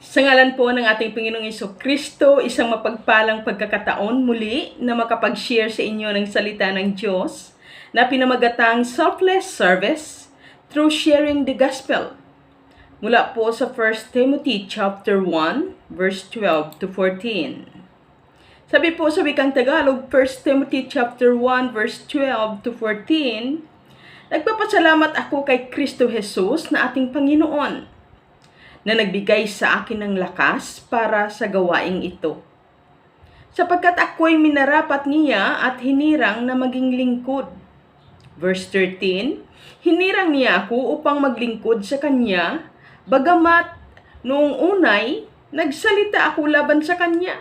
Sa ngalan po ng ating Panginoong Jesucristo, isang mapagpalang pagkakataon muli na makapag-share sa inyo ng salita ng Diyos na pinamagatang selfless service through sharing the gospel. Mula po sa 1 Timothy chapter 1, verse 12 to 14. Sabi po sa wikang Tagalog, 1 Timothy chapter 1, verse 12 to 14, nagpapasalamat ako kay Kristo Jesus na ating Panginoon na nagbigay sa akin ng lakas para sa gawaing ito. Sapagkat ako'y minarapat niya at hinirang na maging lingkod. Verse 13, hinirang niya ako upang maglingkod sa kanya, bagamat noong unay, nagsalita ako laban sa kanya.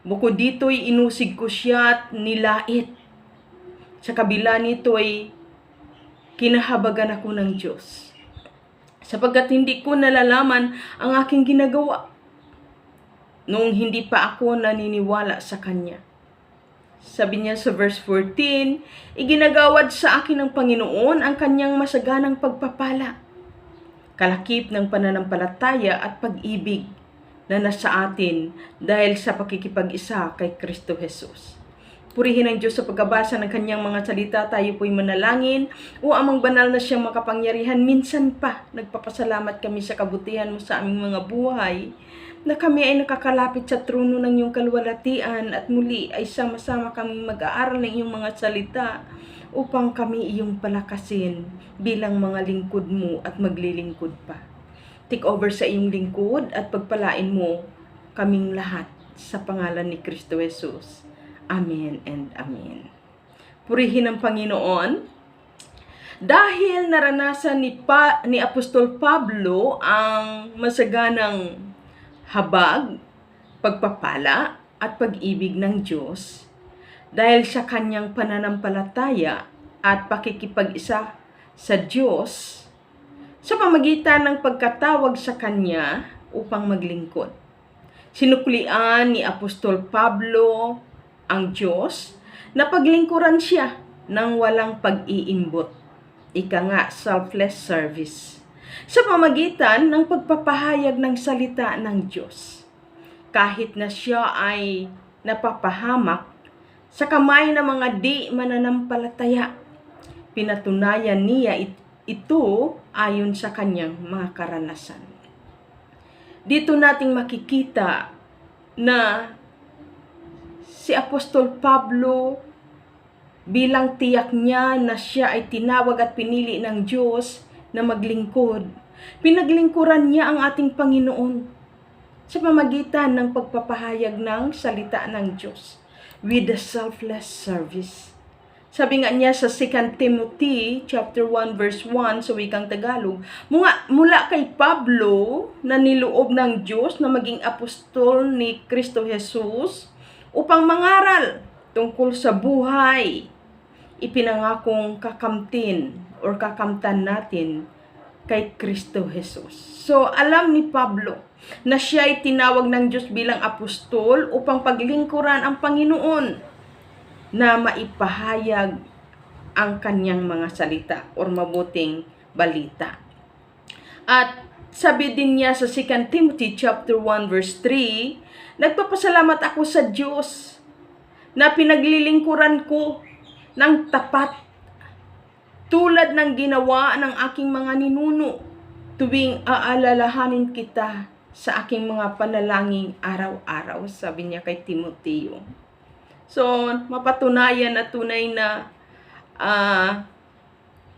Bukod dito'y inusig ko siya at nilait. Sa kabila nito'y kinahabagan ako ng Diyos, sapagkat hindi ko nalalaman ang aking ginagawa noong hindi pa ako naniniwala sa Kanya. Sabi niya sa verse 14, iginagawad sa akin ng Panginoon ang Kanyang masaganang pagpapala, kalakip ng pananampalataya at pag-ibig na nasa atin dahil sa pakikipag-isa kay Kristo Jesus. Purihin ang Diyos sa pagkabasa ng kanyang mga salita. Tayo po'y manalangin. O amang banal na siyang makapangyarihan, minsan pa nagpapasalamat kami sa kabutihan mo sa aming mga buhay, na kami ay nakakalapit sa trono ng iyong kalwalatian at muli ay sama-sama kaming mag-aaral ng iyong mga salita upang kami iyong palakasin bilang mga lingkod mo at maglilingkod pa. Take over sa iyong lingkod at pagpalain mo kaming lahat sa pangalan ni Kristo Jesus. Amen and amen. Purihin ang Panginoon. Dahil naranasan ni Apostol Pablo ang masaganang habag, pagpapala at pag-ibig ng Diyos, dahil sa kanyang pananampalataya at pakikipag-isa sa Diyos, sa pamagitan ng pagkatawag sa kanya upang maglingkod. Sinuklian ni Apostol Pablo ang Diyos na paglingkuran siya ng walang pag-iimbot. Ika nga, selfless service. Sa pamagitan ng pagpapahayag ng salita ng Diyos. Kahit na siya ay napapahamak sa kamay ng mga di mananampalataya, pinatunayan niya ito ayon sa kanyang mga karanasan. Dito nating makikita na si Apostol Pablo, bilang tiyak niya na siya ay tinawag at pinili ng Diyos na maglingkod, pinaglingkuran niya ang ating Panginoon sa pamagitan ng pagpapahayag ng salita ng Diyos with a selfless service. Sabi nga niya sa 2 Timothy chapter 1 verse 1 sa wikang Tagalog, mula kay Pablo na niloob ng Diyos na maging apostol ni Kristo Jesus upang mangaral tungkol sa buhay, ipinangakong kakamtin or kakamtan natin kay Kristo Jesus. So, alam ni Pablo na siya ay tinawag ng Diyos bilang apostol upang paglingkuran ang Panginoon na maipahayag ang kanyang mga salita or mabuting balita. At sabi din niya sa 2 Timothy chapter 1 verse 3, nagpapasalamat ako sa Diyos na pinaglilingkuran ko ng tapat tulad ng ginawa ng aking mga ninuno tuwing aalalahanin kita sa aking mga panalangin araw-araw, sabi niya kay Timoteo. So, mapatunayan na tunay na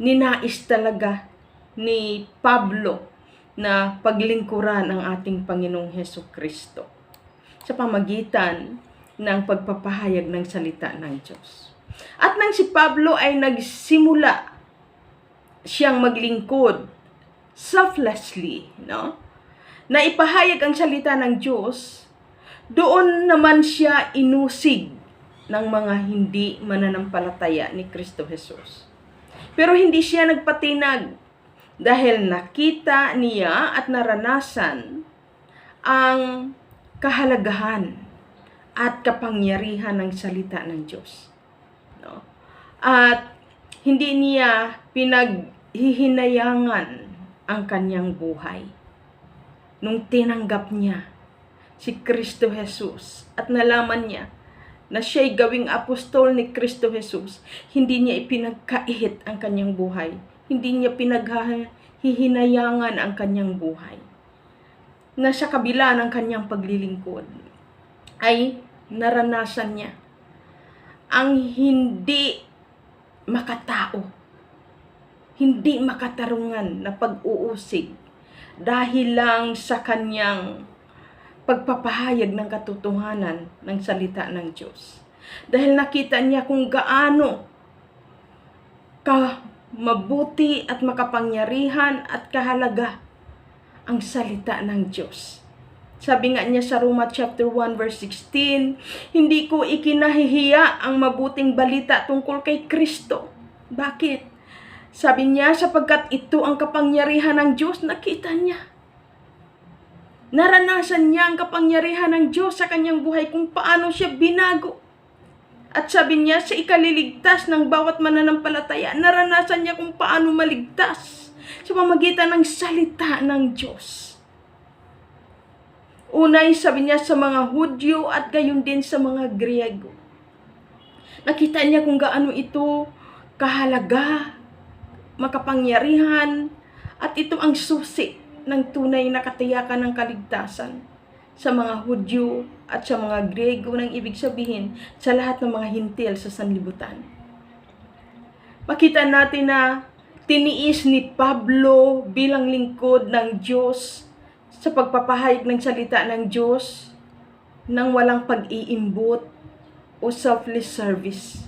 ninais talaga ni Pablo na paglingkuran ang ating Panginoong Jesucristo sa pamagitan ng pagpapahayag ng salita ng Diyos. At nang si Pablo ay nagsimula siyang maglingkod selflessly, na ipahayag ang salita ng Diyos, doon naman siya inusig ng mga hindi mananampalataya ni Kristo Jesus. Pero hindi siya nagpatinag dahil nakita niya at naranasan ang kahalagahan at kapangyarihan ng salita ng Diyos. At hindi niya pinaghihinayangan ang kanyang buhay. nung tinanggap niya si Kristo Jesus at nalaman niya na siya'y gawing apostol ni Kristo Jesus, hindi niya ipinagkait ang kanyang buhay. Hindi niya pinaghihinayangan ang kanyang buhay. Na sa kabila ng kanyang paglilingkod, ay naranasan niya ang hindi makatao, hindi makatarungan na pag-uusig dahil lang sa kanyang pagpapahayag ng katotohanan ng salita ng Diyos. Dahil nakita niya kung gaano mabuti at makapangyarihan at kahalaga ang salita ng Diyos. Sabi nga niya sa Roma chapter 1 verse 16, hindi ko ikinahihiya ang mabuting balita tungkol kay Kristo. Bakit? Sabi niya, sapagkat ito ang kapangyarihan ng Diyos. Nakita niya. Naranasan niya ang kapangyarihan ng Diyos sa kanyang buhay kung paano siya binago. At sabi niya, sa ikaliligtas ng bawat mananampalataya, naranasan niya kung paano maligtas sa pamamagitan ng salita ng Diyos. Unay, sabi niya, sa mga Hudyo at gayon din sa mga Griego. Nakita niya kung gaano ito kahalaga, makapangyarihan, at ito ang susi ng tunay na katiyakan ng kaligtasan sa mga Hudyo at sa mga Griego, nang ibig sabihin sa lahat ng mga hintil sa sanlibutan. Makita natin na tiniis ni Pablo bilang lingkod ng Diyos sa pagpapahayag ng salita ng Diyos nang walang pag-iimbot o selfless service.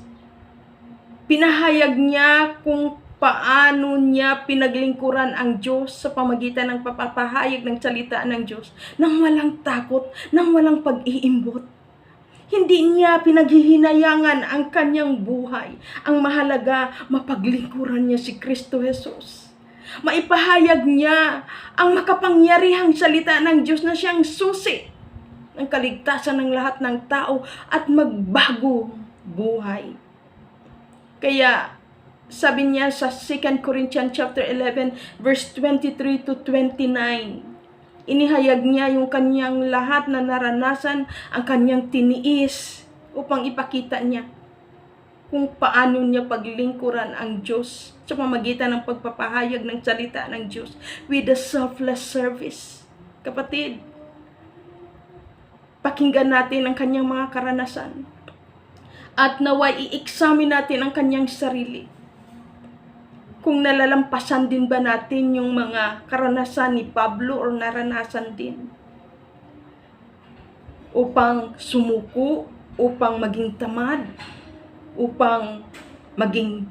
Pinahayag niya kung paano niya pinaglingkuran ang Diyos sa pamagitan ng papapahayag ng salita ng Diyos nang walang takot, nang walang pag-iimbot. Hindi niya pinaghihinayangan ang kanyang buhay. Ang mahalaga, mapaglingkuran niya si Kristo Jesus. Maipahayag niya ang makapangyarihang salita ng Diyos na siyang susi ng kaligtasan ng lahat ng tao at magbago buhay. Kaya sabi niya sa 2 Corinthians chapter 11 verse 23 to 29, inihayag niya yung kanyang lahat na naranasan, ang kanyang tiniis upang ipakita niya kung paano niya paglingkuran ang Diyos sa pamamagitan ng pagpapahayag ng salita ng Diyos with a selfless service. Kapatid, pakinggan natin ang kanyang mga karanasan at naway i-examine natin ang kanyang sarili. Kung nalalampasan din ba natin yung mga karanasan ni Pablo o naranasan din upang sumuko, upang maging tamad, upang maging,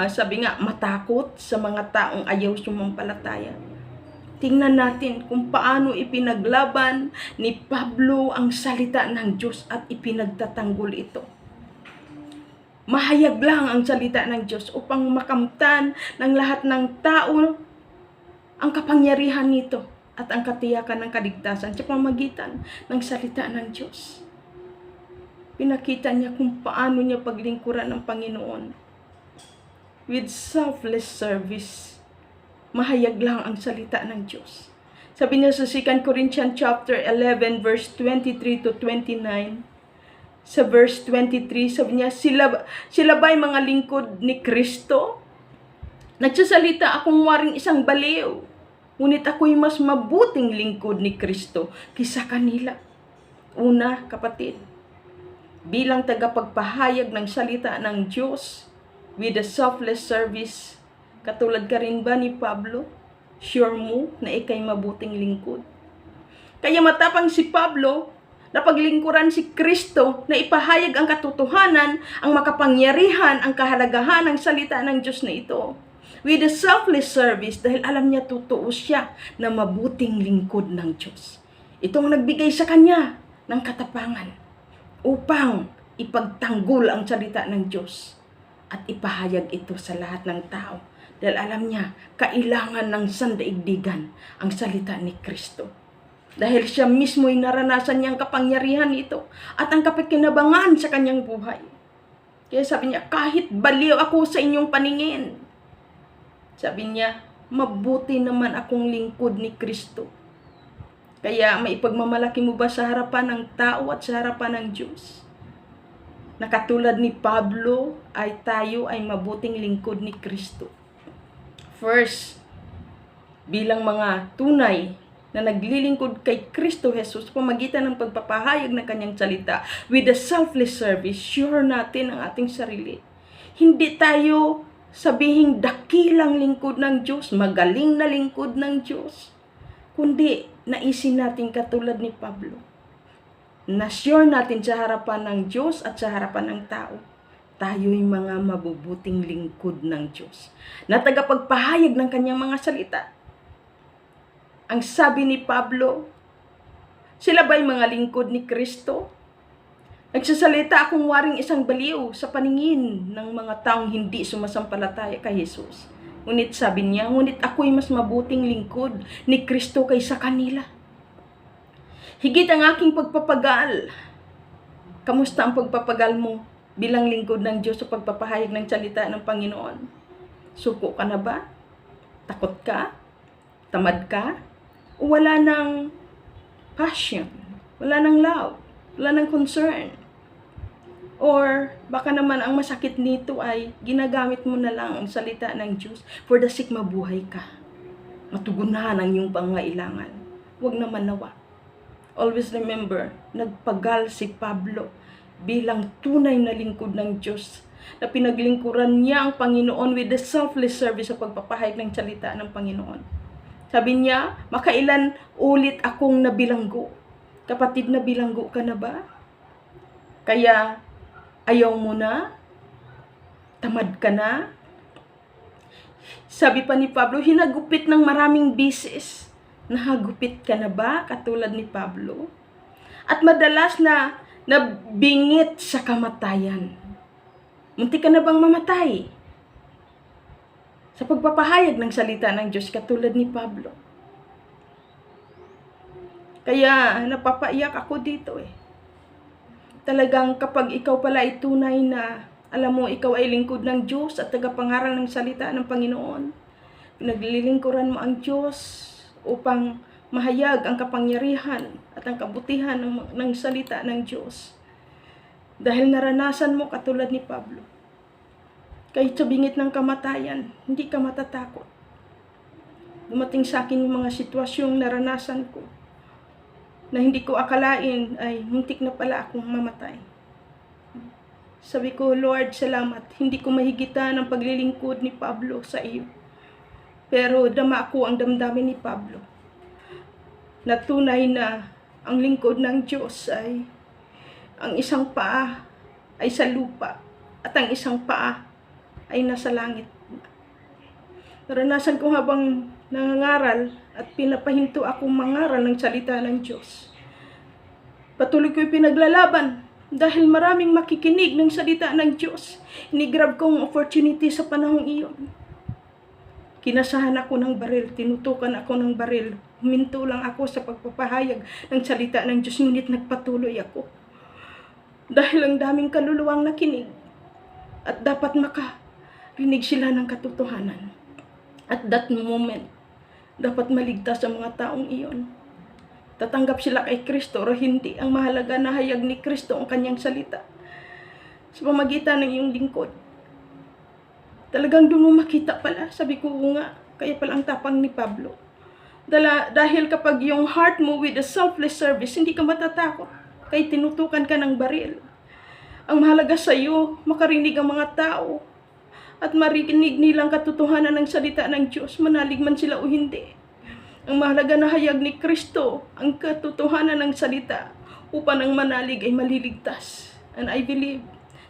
sabi nga, matakot sa mga taong ayaw sumampalataya. Tingnan natin kung paano ipinaglaban ni Pablo ang salita ng Diyos at ipinagtatanggol ito. Mahayag lang ang salita ng Diyos upang makamtan ng lahat ng tao ang kapangyarihan nito at ang katiyakan ng kaligtasan sa pamamagitan ng salita ng Diyos. Pinakita niya kung paano niya paglingkuran ng Panginoon with selfless service. Mahayag lang ang salita ng Diyos. Sabi niya sa 2 Corinthians chapter 11 verse 23 to 29, sa verse 23, sabi niya, sila ba'y mga lingkod ni Kristo? Nagsasalita akong waring isang baliw, ngunit ako'y mas mabuting lingkod ni Kristo kaysa kanila. Una, kapatid, bilang tagapagpahayag ng salita ng Diyos with a selfless service, katulad ka rin ba ni Pablo? Sure mo na ikay mabuting lingkod? Kaya matapang si Pablo na paglingkuran si Kristo, na ipahayag ang katotohanan, ang makapangyarihan, ang kahalagahan ng salita ng Diyos na ito. With a selfless service, dahil alam niya totoo siya na mabuting lingkod ng Diyos. Itong nagbigay sa kanya ng katapangan upang ipagtanggol ang salita ng Diyos at ipahayag ito sa lahat ng tao. Dahil alam niya, kailangan ng sandaigdigan ang salita ni Kristo. Dahil siya mismo ay naranasan niyang kapangyarihan ito at ang kapakinabangan sa kanyang buhay. Kaya sabi niya, kahit baliw ako sa inyong paningin, sabi niya, mabuti naman akong lingkod ni Kristo Kaya maipagmamalaki mo ba sa harapan ng tao at sa harapan ng Diyos? Na katulad ni Pablo ay tayo ay mabuting lingkod ni Kristo. First, bilang mga tunay na naglilingkod kay Kristo Jesus pamagitan ng pagpapahayag ng kanyang salita with a selfless service, sure natin ang ating sarili. Hindi tayo sabihing dakilang lingkod ng Diyos, magaling na lingkod ng Diyos, kundi naisin natin katulad ni Pablo. Na-sure natin sa harapan ng Diyos at sa harapan ng tao, tayo'y mga mabubuting lingkod ng Diyos na tagapagpahayag ng kanyang mga salita. Ang sabi ni Pablo, sila ba'y mga lingkod ni Kristo? Nagsasalita akong waring isang baliw sa paningin ng mga taong hindi sumasampalataya kay Jesus. Ngunit sabi niya, ngunit ako'y mas mabuting lingkod ni Kristo kaysa kanila. Higit ang aking pagpapagal. Kamusta ang pagpapagal mo bilang lingkod ng Diyos sa pagpapahayag ng salita ng Panginoon? Suko ka na ba? Takot ka? Tamad ka? O wala ng passion? Wala ng love? Wala ng concern? Or baka naman ang masakit nito ay ginagamit mo na lang ang salita ng Diyos for the sake mabuhay ka. Matugunan ang iyong pangailangan. Huwag naman nawa. Always remember, nagpagal si Pablo bilang tunay na lingkod ng Diyos na pinaglingkuran niya ang Panginoon with the selfless service sa pagpapahayag ng salita ng Panginoon. Sabi niya, makailan ulit akong nabilanggo. Kapatid, nabilanggo ka na ba? Kaya ayaw mo na? Tamad ka na? Sabi pa ni Pablo, hinagupit ng maraming bisis. Nahagupit ka na ba katulad ni Pablo? At madalas na nabingit sa kamatayan. Muntik ka na bang mamatay? Sa pagpapahayag ng salita ng Diyos katulad ni Pablo. Kaya napapaiyak ako dito eh. Talagang kapag ikaw pala ay tunay na alam mo ikaw ay lingkod ng Diyos at tagapangaral ng salita ng Panginoon, pinaglilingkuran mo ang Diyos upang mahayag ang kapangyarihan at ang kabutihan ng salita ng Diyos. Dahil naranasan mo katulad ni Pablo. Kahit sa bingit ng kamatayan, hindi ka matatakot. Dumating sa akin yung mga sitwasyong naranasan ko na hindi ko akalain ay muntik na pala akong mamatay. Sabi ko, Lord, salamat. Hindi ko mahigitan ang paglilingkod ni Pablo sa iyo. Pero dama ko ang damdamin ni Pablo. Na tunay na ang lingkod ng Diyos ay ang isang paa ay sa lupa at ang isang paa ay nasa langit. Naranasan ko habang nangangaral at pinapahinto akong mangaral ng salita ng Diyos. Patuloy ko'y pinaglalaban dahil maraming makikinig ng salita ng Diyos. Inigrab ko ang opportunity sa panahong iyon. Kinasahan ako ng baril, tinutukan ako ng baril. Huminto lang ako sa pagpapahayag ng salita ng Diyos, ngunit nagpatuloy ako. Dahil ang daming kaluluwang nakinig at dapat makarinig sila ng katotohanan. At that moment, dapat maligtas ang mga taong iyon. Tatanggap sila kay Kristo o hindi, ang mahalaga na hayag ni Kristo ang kanyang salita sa pamagitan ng iyong lingkod. Talagang doon mo makita pala, sabi ko nga, kaya pala ang tapang ni Pablo. Dahil kapag yung heart mo with a selfless service, hindi ka matatakot. Kahit tinutukan ka ng baril. Ang mahalaga sa iyo, makarinig ang mga tao at marinig nilang katotohanan ng salita ng Diyos, manalig man sila o hindi. Ang mahalaga na hayag ni Kristo ang katotohanan ng salita upang ang manalig ay maliligtas. And I believe,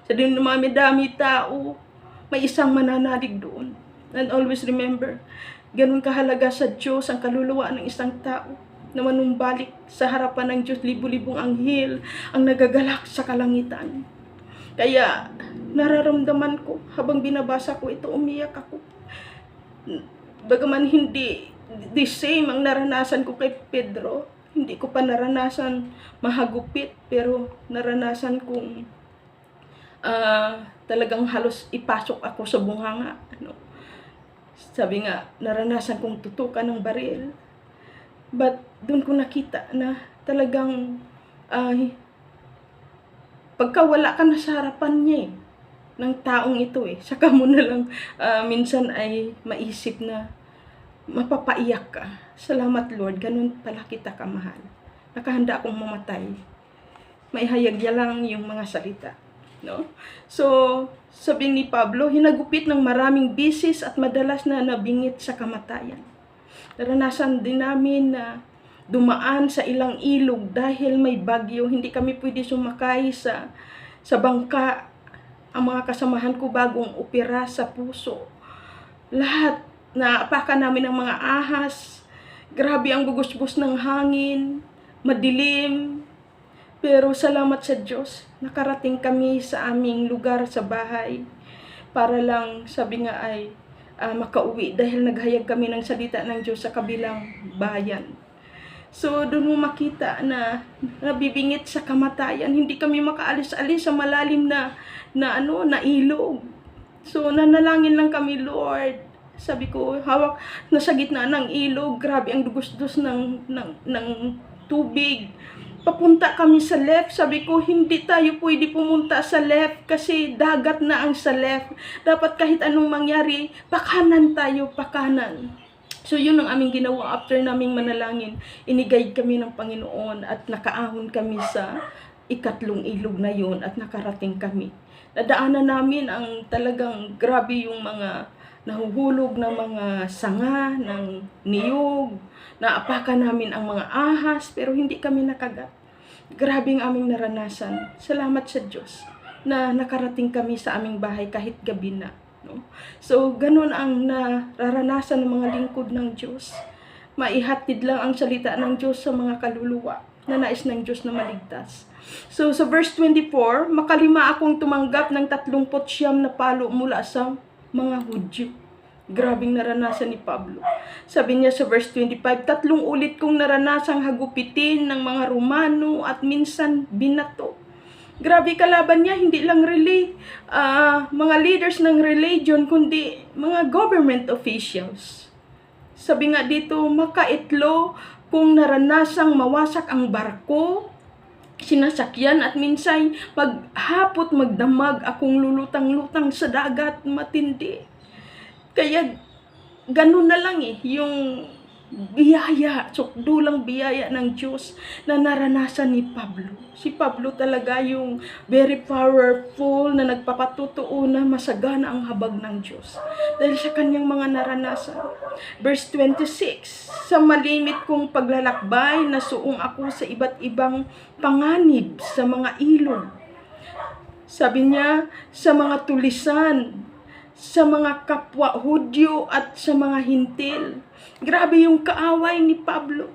sa dinami-dami tao, may isang mananalig doon. And always remember, ganun kahalaga sa Diyos ang kaluluwa ng isang tao na manumbalik sa harapan ng Diyos, libu-libong anghel ang nagagalak sa kalangitan. Kaya nararamdaman ko habang binabasa ko ito, umiyak ako. Bagaman hindi the same ang naranasan ko kay Pedro, hindi ko pa naranasan mahagupit, pero naranasan kong talagang halos ipasok ako sa bunganga. Sabi nga, naranasan kong tutukan ng baril. But doon ko nakita na talagang pagka wala ka na sa harapan niya ng taong ito saka mo na lang minsan ay maisip na mapapaiyak ka. Salamat Lord, ganun pala kita kamahal. Nakahanda akong mamatay. Maihayag niya lang yung mga salita. No? So, sabi ni Pablo, hinagupit ng maraming bisis at madalas na nabingit sa kamatayan. Naranasan din namin na dumaan sa ilang ilog dahil may bagyo. Hindi kami pwede sumakay sa bangka. Ang mga kasamahan ko bagong opera sa puso. Lahat, naapakan namin ng mga ahas. Grabe ang gugusbos ng hangin. Madilim. Pero salamat sa Diyos, nakarating kami sa aming lugar sa bahay. Para lang, sabi nga ay, makauwi dahil naghayag kami ng salita ng Diyos sa kabilang bayan. So, doon mo makita na nabibingit sa kamatayan. Hindi kami makaalis-alis sa malalim na ilog. So, nanalangin lang kami, Lord. Sabi ko, hawak nasa gitna ng ilog. Grabe ang dugos-dus ng tubig. Papunta kami sa left. Sabi ko, hindi tayo pwede pumunta sa left kasi dagat na ang sa left. Dapat kahit anong mangyari, pakanan tayo, pakanan. So, yun ang aming ginawa after naming manalangin. Iniguide kami ng Panginoon at nakaahon kami sa ikatlong ilog na yun at nakarating kami. Nadaanan namin ang talagang grabe yung mga nahuhulog na mga sanga ng niyog. Naapakan namin ang mga ahas pero hindi kami nakagat. Grabe ang aming naranasan. Salamat sa Diyos na nakarating kami sa aming bahay kahit gabi na. No? So, ganun ang nararanasan ng mga lingkod ng Diyos. Maihatid lang ang salita ng Diyos sa mga kaluluwa na nais ng Diyos na maligtas. So, sa verse 24, makalima akong tumanggap ng 39 na palo mula sa mga Hudyo. Grabing naranasan ni Pablo. Sabi niya sa verse 25, 3 ulit kong naranasang hagupitin ng mga Romano at minsan binato. Grabe kalaban niya, hindi lang mga leaders ng religion, kundi mga government officials. Sabi nga dito, makaitlo kung naranasang mawasak ang barko, sinasakyan at minsan paghapot magdamag akong lulutang-lutang sa dagat matindi. Kaya ganun na lang yung biyaya, sukdulang biyaya ng Diyos na naranasan ni Pablo. Si Pablo talaga yung very powerful na nagpapatutuo na masagana ang habag ng Diyos. Dahil sa kanyang mga naranasan. Verse 26, sa malimit kong paglalakbay, nasuong ako sa iba't ibang panganib sa mga ilog. Sabi niya, sa mga tulisan, sa mga kapwa Hudyo at sa mga hintil. Grabe yung kaaway ni Pablo.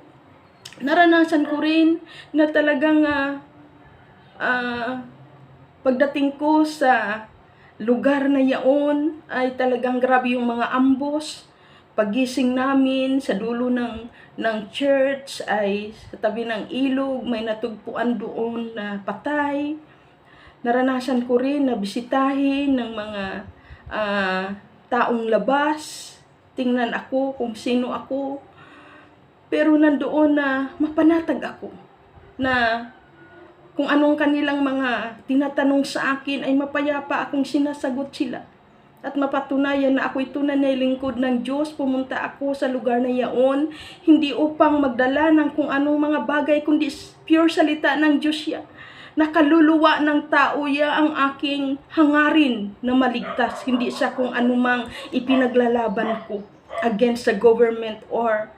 Naranasan ko rin na talagang pagdating ko sa lugar na yaon ay talagang grabe yung mga ambos. Pagising namin sa dulo ng church ay sa tabi ng ilog, may natugpuan doon na patay. Naranasan ko rin na bisitahin ng mga taong labas, tingnan ako kung sino ako, pero nandoon na mapanatag ako na kung anong kanilang mga tinatanong sa akin ay mapayapa akong sinasagot sila at mapatunayan na ako'y tunay na lingkod ng Diyos. Pumunta ako sa lugar na yaon hindi upang magdala ng kung anong mga bagay kundi pure salita ng Diyos siya. Nakaluluwa ng tao ya ang aking hangarin na maligtas. Hindi sa kung anumang ipinaglalaban ko against the government or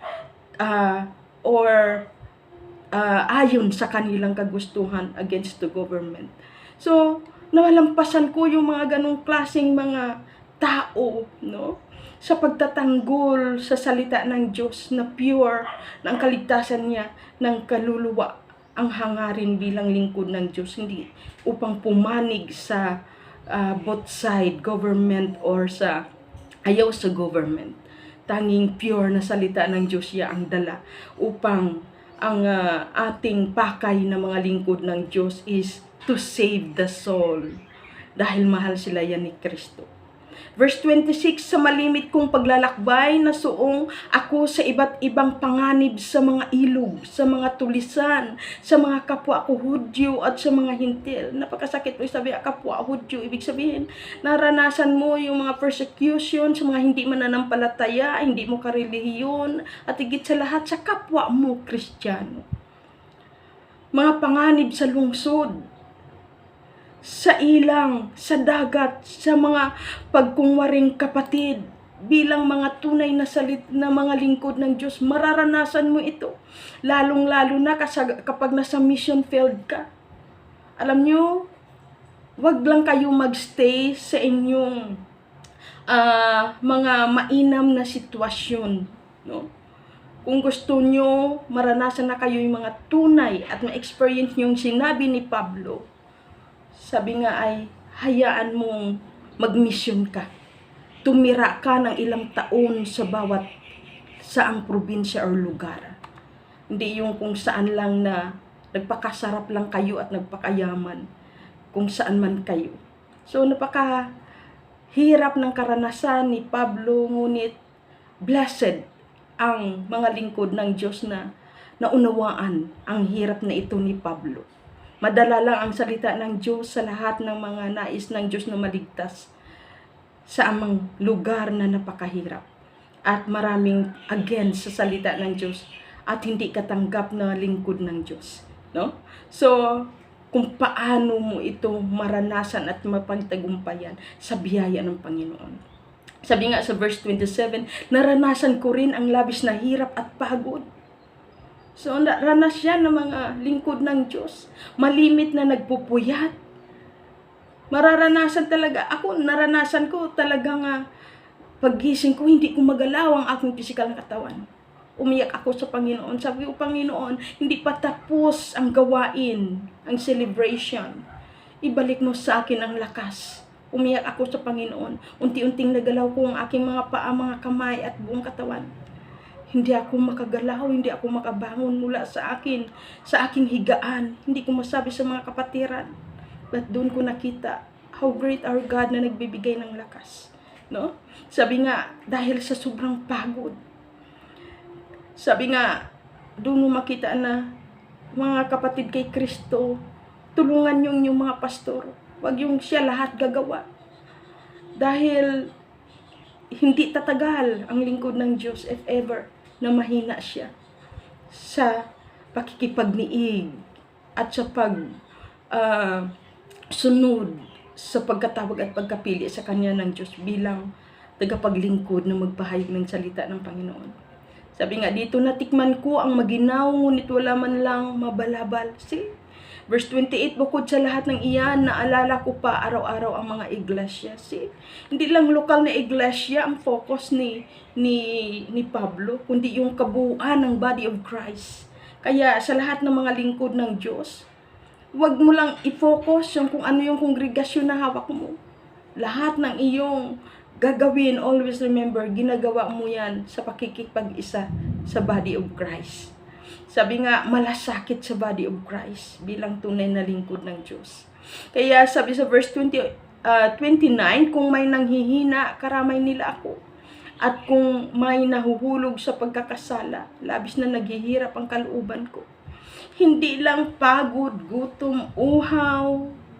ayon sa kanilang kagustuhan against the government. So, nawalampasan ko yung mga ganong klaseng mga tao, no? Sa pagtatanggol sa salita ng Diyos na pure, ng kaligtasan niya, ng kaluluwa. Ang hangarin bilang lingkod ng Diyos, hindi upang pumanig sa both side, government or sa ayaw sa government. Tanging pure na salita ng Diyos siya ang dala upang ang ating pakay na mga lingkod ng Diyos is to save the soul. Dahil mahal sila yan ni Kristo. Verse 26, sa malimit kong paglalakbay, nasuong ako sa iba't ibang panganib sa mga ilog, sa mga tulisan, sa mga kapwa ko Hudyo at sa mga hintil. Napakasakit mo sabi, kapwa Hudyo. Ibig sabihin, naranasan mo yung mga persecution sa mga hindi mananampalataya, hindi mo karelihiyon, at higit sa lahat sa kapwa mo Kristiyano. Mga panganib sa lungsod, sa ilang, sa dagat, sa mga pagkungwaring kapatid, bilang mga tunay na na mga lingkod ng Diyos, mararanasan mo ito. Lalong-lalo na kapag nasa mission field ka. Alam nyo, wag lang kayo magstay sa inyong mga mainam na sitwasyon. No? Kung gusto nyo, maranasan na kayo yung mga tunay at ma-experience nyo yung sinabi ni Pablo, sabi nga ay, hayaan mong mag-mission ka. Tumira ka ng ilang taon sa bawat saang probinsya or lugar. Hindi yung kung saan lang na nagpakasarap lang kayo at nagpakayaman. Kung saan man kayo. So, napakahirap ng karanasan ni Pablo, ngunit blessed ang mga lingkod ng Diyos na naunawaan ang hirap na ito ni Pablo. Madala lang ang salita ng Diyos sa lahat ng mga nais ng Diyos na maligtas sa amang lugar na napakahirap. At maraming against sa salita ng Diyos at hindi katanggap na lingkod ng Diyos. No? So, kung paano mo ito maranasan at mapagtagumpayan sa biyaya ng Panginoon. Sabi nga sa verse 27, naranasan ko rin ang labis na hirap at pagod. So, ranas yan ng mga lingkod ng Diyos. Malimit na nagpupuyat. Mararanasan talaga. Ako, naranasan ko talagang paggising ko, hindi ko magalaw ang aking physical na katawan. Umiyak ako sa Panginoon. Sabi ko, Panginoon, hindi pa tapos ang gawain, ang celebration. Ibalik mo sa akin ang lakas. Umiyak ako sa Panginoon. Unti-unting nagalaw ko ang aking mga paa, mga kamay at buong katawan. Hindi ako makagalaw, hindi ako makabangon mula sa aking higaan. Hindi ko masabi sa mga kapatiran. But doon ko nakita how great our God na nagbibigay ng lakas. No? Sabi nga, dahil sa sobrang pagod. Sabi nga, doon mo makita na mga kapatid kay Kristo, tulungan yung mga pastor. Huwag yung siya lahat gagawa. Dahil hindi tatagal ang lingkod ng Diyos if ever na mahina siya sa pakikipagniig at sa sunod sa pagkatawag at pagkapili sa kanya ng Diyos bilang tagapaglingkod na magpahayag ng salita ng Panginoon. Sabi nga dito, natikman ko ang maginaw, ngunit wala man lang mabalabal. See? Verse 28, bukod sa lahat ng iyan, naalala ko pa araw-araw ang mga iglesia. See? Hindi lang lokal na iglesia ang focus ni Pablo, kundi yung kabuuan ng body of Christ. Kaya sa lahat ng mga lingkod ng Diyos, huwag mo lang i-focus yung kung ano yung kongregasyon na hawak mo. Lahat ng iyong gagawin, always remember, ginagawa mo yan sa pakikipag-isa sa body of Christ. Sabi nga, malasakit sa body of Christ bilang tunay na lingkod ng Diyos. Kaya sabi sa verse 29, kung may nanghihina, karamay nila ako. At kung may nahuhulog sa pagkakasala, labis na naghihirap ang kalooban ko. Hindi lang pagod, gutom, uhaw,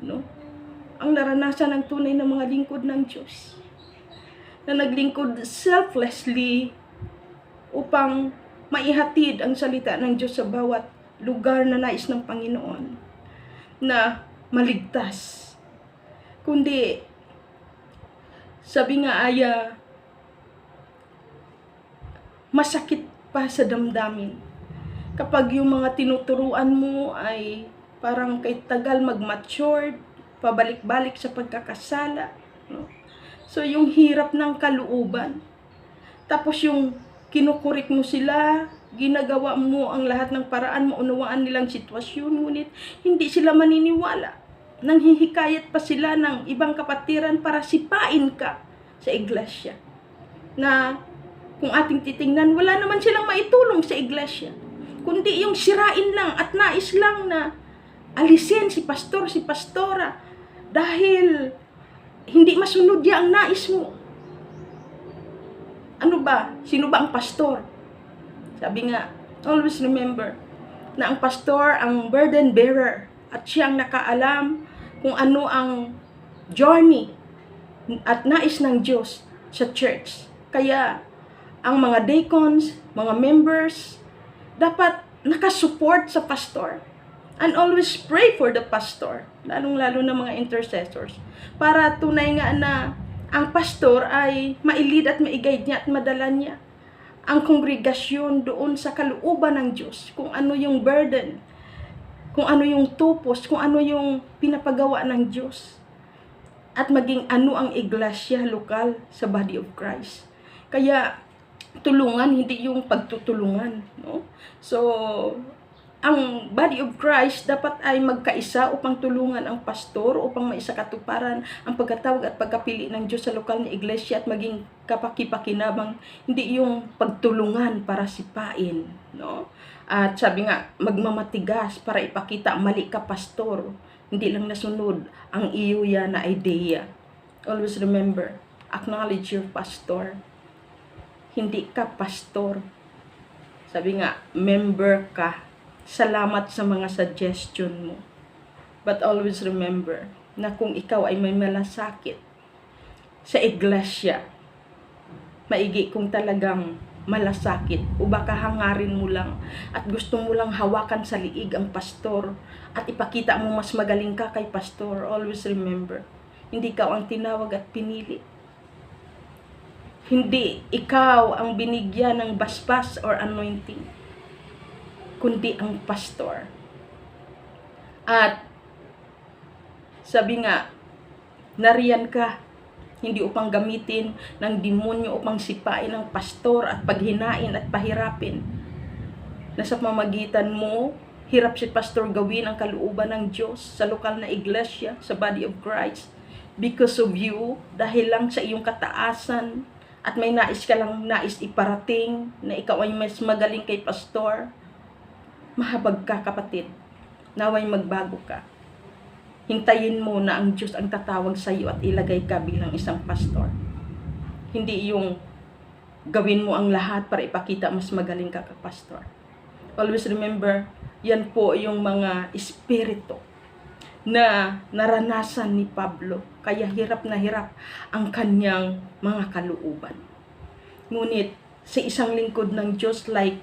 no? Ang naranasan ng tunay na mga lingkod ng Diyos. Na naglingkod selflessly upang maihatid ang salita ng Diyos sa bawat lugar na nais ng Panginoon na maligtas. Kundi, sabi nga ay masakit pa sa damdamin kapag yung mga tinuturuan mo ay parang kay tagal mag-matured, pabalik-balik sa pagkakasala. No? So, yung hirap ng kalooban. Tapos yung kinukurik mo sila, ginagawa mo ang lahat ng paraan, maunawaan nilang sitwasyon, ngunit hindi sila maniniwala. Nanghihikayat pa sila ng ibang kapatiran para sipain ka sa iglesia. Na kung ating titingnan, wala naman silang maitulong sa iglesia. Kundi yung sirain lang at nais lang na alisin si pastor, si pastora. Dahil hindi masunod niya ang nais mo. Ano ba? Sino ba ang pastor? Sabi nga, always remember na ang pastor ang burden bearer at siya ang nakaalam kung ano ang journey at nais ng Diyos sa church. Kaya ang mga deacons, mga members, dapat nakasupport sa pastor. And always pray for the pastor, lalong-lalo na mga intercessors, para tunay nga na ang pastor ay mailid at maiguide niya at madala niya ang kongregasyon doon sa kalooban ng Diyos, kung ano yung burden, kung ano yung tupos, kung ano yung pinapagawa ng Diyos, at maging ano ang iglesia lokal sa body of Christ. Kaya tulungan, hindi yung pagtutulungan, no? So ang body of Christ dapat ay magkaisa upang tulungan ang pastor upang maisakatuparan ang pagkatawag at pagkapili ng Diyos sa lokal na iglesia at maging kapaki-pakinabang, hindi yung pagtulungan para sipain, no? At sabi nga, magmamatigas para ipakita mali ka pastor, hindi lang nasunod ang iyo yan na idea. Always remember, acknowledge your pastor. Hindi ka pastor. Sabi nga, member ka. Salamat sa mga suggestion mo. But always remember na kung ikaw ay may malasakit sa iglesia, maigi kung talagang malasakit o baka hangarin mo lang at gusto mo lang hawakan sa liig ang pastor at ipakita mo mas magaling ka kay pastor, always remember, hindi ikaw ang tinawag at pinili. Hindi ikaw ang binigyan ng basbas or anointing, kundi ang pastor. At sabi nga, nariyan ka hindi upang gamitin ng demonyo upang sipain ang pastor at paghinain at pahirapin. Nasa pamamagitan mo, hirap si pastor gawin ang kalooban ng Diyos sa lokal na iglesia, sa body of Christ. Because of you, dahil lang sa iyong kataasan at may nais ka lang nais iparating na ikaw ay mas magaling kay pastor, mahabag ka kapatid, naway magbago ka. Hintayin mo na ang Diyos ang tatawag sa iyo at ilagay ka bilang isang pastor. Hindi yung gawin mo ang lahat para ipakita mas magaling ka pastor. Always remember, yan po yung mga espiritu na naranasan ni Pablo. Kaya hirap na hirap ang kanyang mga kalooban. Ngunit sa isang lingkod ng Diyos like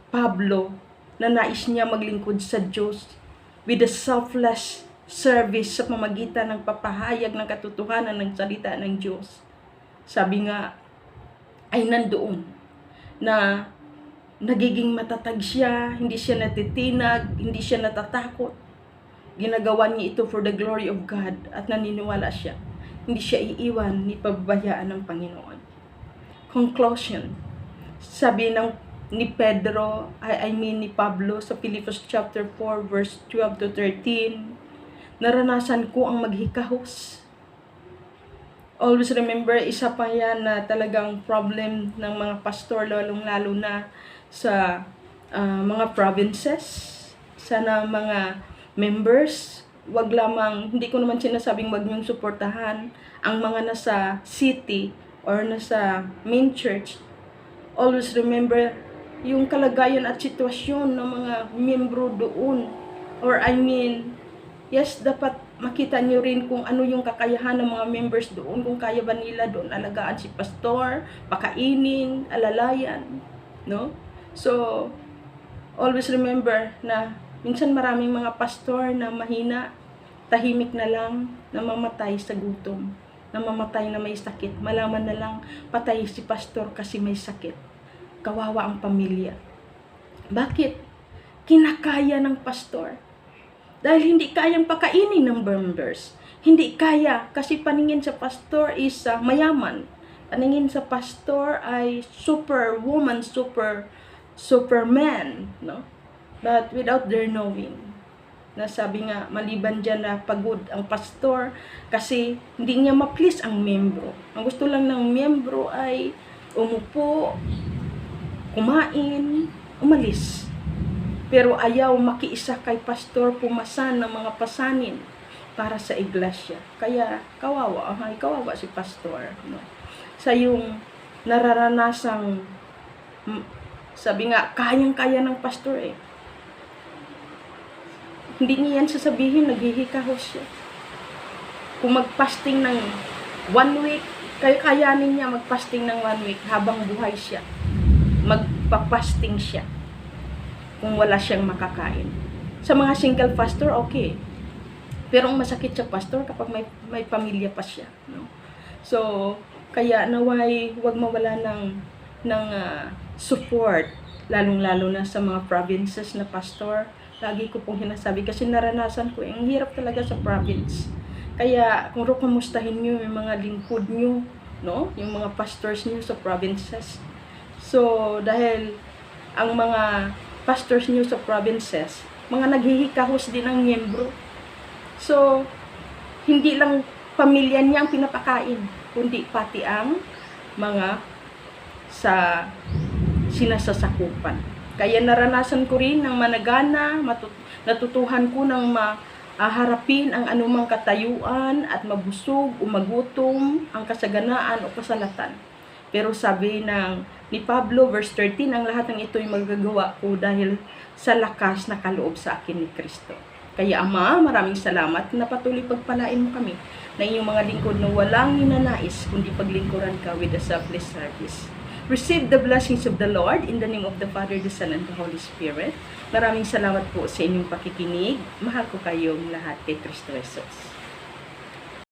Pablo, na nais niya maglingkod sa Diyos with a selfless service sa pamamagitan ng papahayag ng katotohanan ng salita ng Diyos. Sabi nga, ay nandoon na nagiging matatag siya, hindi siya natitinag, hindi siya natatakot. Ginagawa niya ito for the glory of God at naniniwala siya. Hindi siya iiwan ni pababayaan ng Panginoon. Conclusion, sabi ni Pedro, ni Pablo sa Philippians chapter 4 verse 12 to 13, naranasan ko ang maghikahos. Always remember, isa pa yan na talagang problem ng mga pastor, lalong-lalo na sa mga provinces, sana mga members, wag lamang, hindi ko naman sinasabing wag niyong suportahan ang mga nasa city or nasa main church. Always remember yung kalagayan at sitwasyon ng mga miyembro doon. Yes, dapat makita niyo rin kung ano yung kakayahan ng mga members doon, kung kaya ba nila doon alagaan si pastor, pakainin, alalayan, no? So, always remember na minsan maraming mga pastor na mahina, tahimik na lang, namamatay sa gutom, namamatay na may sakit, malaman na lang patay si pastor kasi may sakit. Kawawa ang pamilya. Bakit? Kinakaya ng pastor. Dahil hindi kayang pakainin ng members. Hindi kaya kasi paningin sa pastor is mayaman. Paningin sa pastor ay superwoman, superman, no? But without their knowing, na sabi nga, maliban dyan na pagod ang pastor kasi hindi niya ma-please ang membro. Ang gusto lang ng membro ay umupo, kumain, umalis. Pero ayaw makiisa kay pastor, pumasan ng mga pasanin para sa iglesia. Kaya kawawa si pastor, no? Sa yung nararanasang sabi nga, kayang-kaya ng pastor eh. Hindi niya yan sasabihin, naghihikahos siya. Kung magpasting ng 1 week, kayanin niya magpasting ng 1 week habang buhay siya. Magpapasting siya kung wala siyang makakain. Sa mga single pastor, okay. Pero ang masakit sa pastor kapag may pamilya pa siya, no? So, kaya naway wag mawala ng support, lalong-lalo na sa mga provinces na pastor. Lagi ko pong hinasabi kasi naranasan ko, ang hirap talaga sa province. Kaya kung kumustahin niyo yung mga lingkod niyo, no? Yung mga pastors niyo sa provinces. So, dahil ang mga pastors niyo sa provinces, mga naghihikahos din ng miyembro. So, hindi lang pamilya niya ang pinapakain, kundi pati ang mga sa sinasasakupan. Kaya naranasan ko rin ng managana, natutuhan ko ng maharapin ang anumang katayuan at mabusog o magutom, ang kasaganaan o kasalatan. Pero sabi ni Pablo, verse 13, ang lahat ng ito'y magagawa ko dahil sa lakas na kaloob sa akin ni Kristo. Kaya Ama, maraming salamat na patuloy pagpalain mo kami na inyong mga lingkod na walang ninanais kundi paglingkuran ka with a selfless service. Receive the blessings of the Lord in the name of the Father, the Son, and the Holy Spirit. Maraming salamat po sa inyong pakikinig. Mahal ko kayong lahat kay Kristo Jesus.